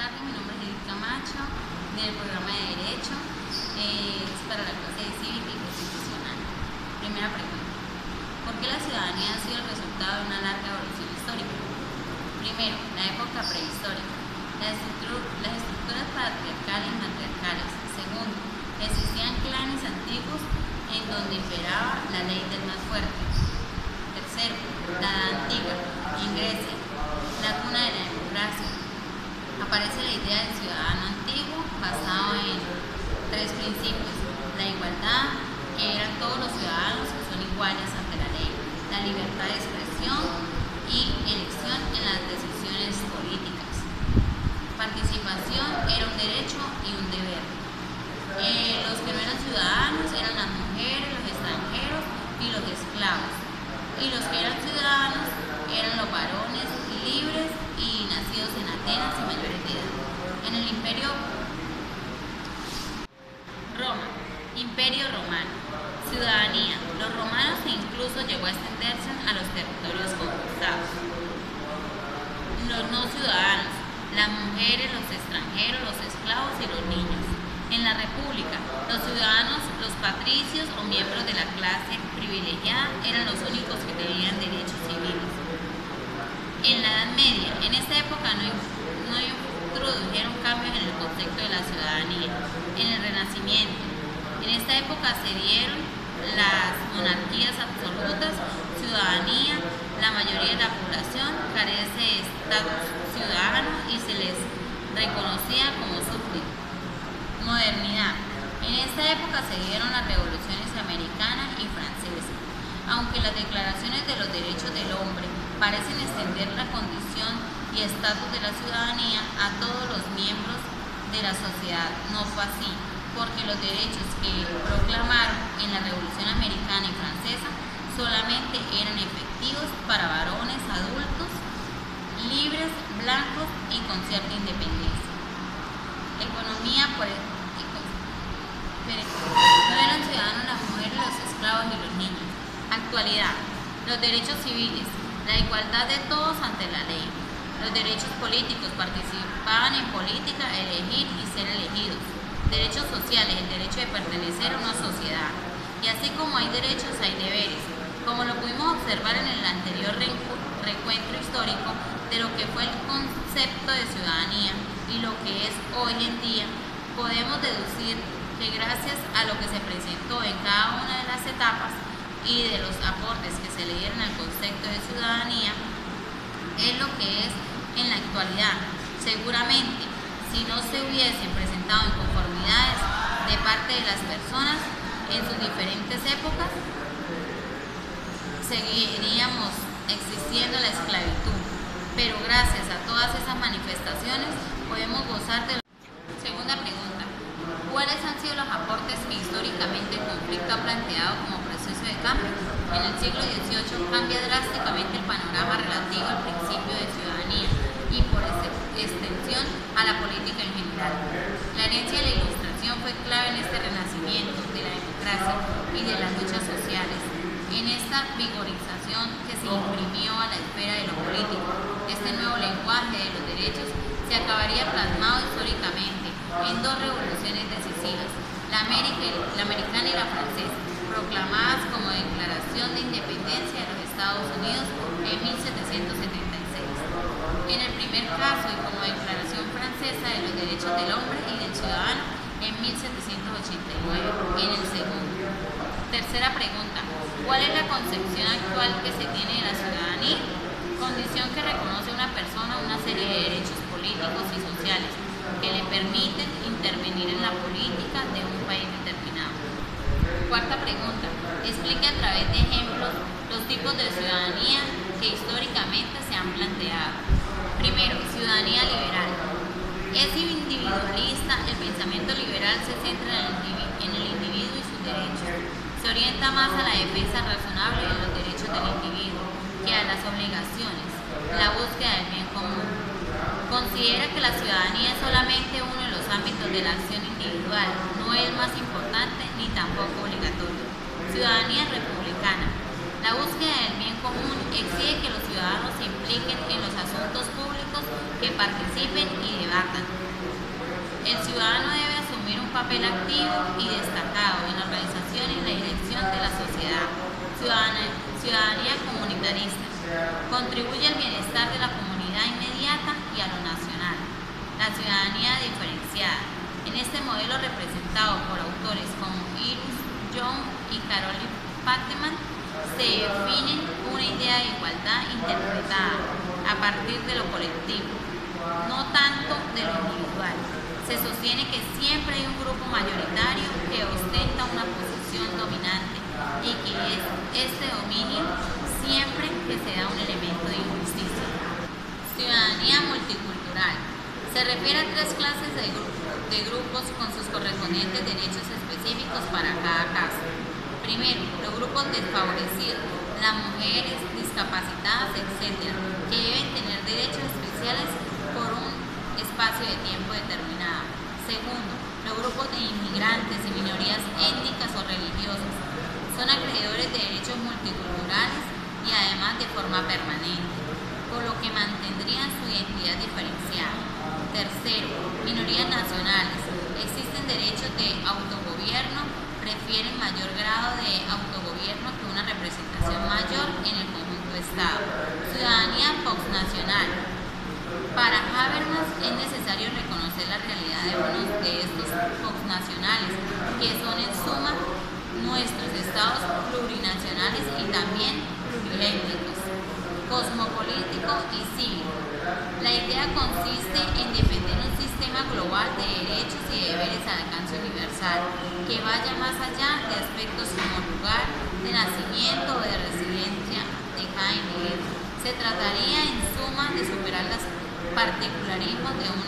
tardes, mi nombre es Edith Camacho, del programa de Derecho, es para la clase de Cívica y Constitucional. Primera pregunta: ¿por qué la ciudadanía ha sido el resultado de una larga evolución histórica? Primero, la época prehistórica, las estructuras patriarcales y matriarcales. Segundo, existían clanes antiguos en donde imperaba la ley del más fuerte. Tercero, la Edad Antigua, en Grecia, la cuna de la democracia. Aparece la idea del ciudadano antiguo basado en tres principios: la igualdad, que eran todos los ciudadanos que son iguales ante la ley; la libertad de expresión y elección en las decisiones políticas; participación era un derecho y un deber. Los que no eran ciudadanos eran las mujeres, los extranjeros y los esclavos, y los que eran ciudadanos eran los varones libres y nacidos en Atenas y mayores de edad. En el Imperio Romano, ciudadanía. Los romanos incluso llegó a extenderse a los territorios conquistados. Los no ciudadanos, las mujeres, los extranjeros, los esclavos y los niños. En la República, los ciudadanos, los patricios o miembros de la clase privilegiada eran los únicos que tenían derechos civiles. En la Edad Media, en esta época no introdujeron cambios en el concepto de la ciudadanía. En el Renacimiento, en esta época se dieron las monarquías absolutas, ciudadanía. La mayoría de la población carece de estatus ciudadano y se les reconocía como súbditos. Modernidad. En esta época se dieron las revoluciones americana y francesa. Aunque las declaraciones de los derechos del hombre parecen extender la condición y estatus de la ciudadanía a todos los miembros de la sociedad, no fue así, porque los derechos que proclamaron en la Revolución Americana y Francesa solamente eran efectivos para varones adultos, libres, blancos y con cierta independencia. Economía no eran ciudadanos las mujeres, los esclavos y los niños. Actualidad. Los derechos civiles, la igualdad de todos ante la ley. Los derechos políticos, participaban en política, elegir y ser elegidos. Derechos sociales, el derecho de pertenecer a una sociedad. Y así como hay derechos, hay deberes. Como lo pudimos observar en el anterior recuento histórico de lo que fue el concepto de ciudadanía y lo que es hoy en día, podemos deducir que gracias a lo que se presentó en cada una de las etapas y de los aportes que se le dieron al concepto de ciudadanía, es lo que es en la actualidad. Seguramente, si no se hubiesen presentado inconformidades de parte de las personas en sus diferentes épocas, seguiríamos existiendo la esclavitud. Pero gracias a todas esas manifestaciones podemos gozar de... Segunda pregunta: ¿cuáles han sido los aportes que históricamente el conflicto ha planteado como proceso de cambio? En el siglo XVIII cambia drásticamente el panorama relativo al principio de ciudadanía y por extensión a la política en general. La herencia de la Ilustración fue clave en este renacimiento de la democracia y de las luchas sociales. En esta vigorización que se imprimió a la esfera de lo político, este nuevo lenguaje de los derechos se acabaría plasmado históricamente en dos revoluciones decisivas, la americana y la francesa, proclamadas como Declaración de Independencia de los Estados Unidos en 1776. En el primer caso, y como Declaración Francesa de los Derechos del Hombre y del Ciudadano en 1789. En el segundo. Tercera pregunta: ¿cuál es la concepción actual que se tiene de la ciudadanía? Condición que reconoce a una persona una serie de derechos políticos y sociales que le permiten intervenir en la política de un país determinado. Cuarta pregunta: explique a través de ejemplos los tipos de ciudadanía que históricamente se han planteado. Primero, ciudadanía liberal. Es individualista. El pensamiento liberal se centra en el individuo y sus derechos. Se orienta más a la defensa razonable de los derechos del individuo que a las obligaciones, la búsqueda del bien común. Considera que la ciudadanía es solamente uno de los ámbitos de la acción individual, no es más importante ni tampoco obligatorio. Ciudadanía republicana. La búsqueda del bien común exige que los ciudadanos se impliquen en los asuntos públicos, que participen y debatan. El ciudadano debe asumir un papel activo y destacado en la organización y la dirección de la sociedad. Ciudadanía comunitarista. Contribuye al bienestar de la comunidad inmediata y a lo nacional. La ciudadanía diferenciada. En este modelo, representado por autores como Iris Young y Caroline Pateman, se define una idea de igualdad interpretada a partir de lo colectivo, no tanto de lo individual. Se sostiene que siempre hay un grupo mayoritario que ostenta una posición dominante y que es este dominio siempre que se da un elemento de injusticia. Ciudadanía multicultural. Se refiere a tres clases de grupos con sus correspondientes derechos específicos para cada caso. Primero, los grupos desfavorecidos, las mujeres, discapacitadas, etc., que deben tener derechos especiales por un espacio de tiempo determinado. Segundo, los grupos de inmigrantes y minorías étnicas o religiosas. Son acreedores de derechos multiculturales y además de forma permanente, por lo que mantendrían su identidad diferenciada. Tercero, minorías nacionales. Existen derechos de autogobierno, prefieren mayor grado de autogobierno que una representación mayor en el conjunto de Estado. Ciudadanía postnacional. Para Habermas es necesario reconocer la realidad de uno de estos postnacionales, que son en suma nuestros estados plurinacionales y también pluriétnicos, cosmopolítico y cívico. La idea consiste en defender un sistema global de derechos y deberes al alcance universal, que vaya más allá de aspectos como lugar de nacimiento o de residencia de cada individuo. Se trataría en suma de superar los particularismos de un